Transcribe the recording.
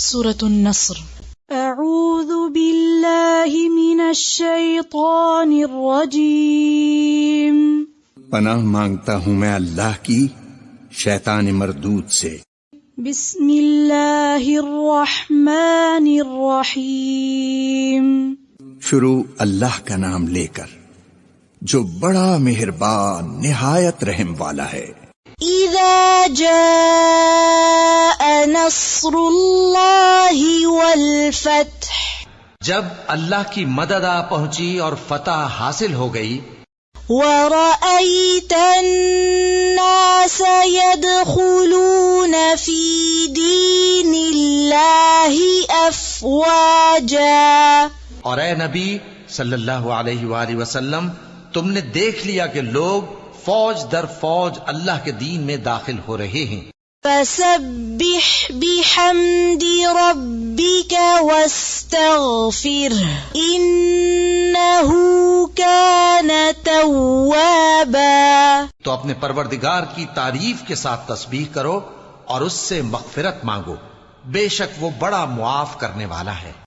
سورة النصر۔ اعوذ باللہ من الشیطان الرجیم۔ پناہ مانگتا ہوں میں اللہ کی شیطان مردود سے۔ بسم اللہ الرحمن الرحیم۔ شروع اللہ کا نام لے کر جو بڑا مہربان نہایت رحم والا ہے۔ اذا جاء نصر اللہ والفتح، جب اللہ کی مدد آ پہنچی اور فتح حاصل ہو گئی، ورأيت الناس يدخلون في دين الله أفواجا، اور اے نبی صلی اللہ علیہ وآلہ وسلم، تم نے دیکھ لیا کہ لوگ فوج در فوج اللہ کے دین میں داخل ہو رہے ہیں۔ فسبح بحمد ربك واستغفره إنه كان توابا، تو اپنے پروردگار کی تعریف کے ساتھ تسبیح کرو اور اس سے مغفرت مانگو، بے شک وہ بڑا معاف کرنے والا ہے۔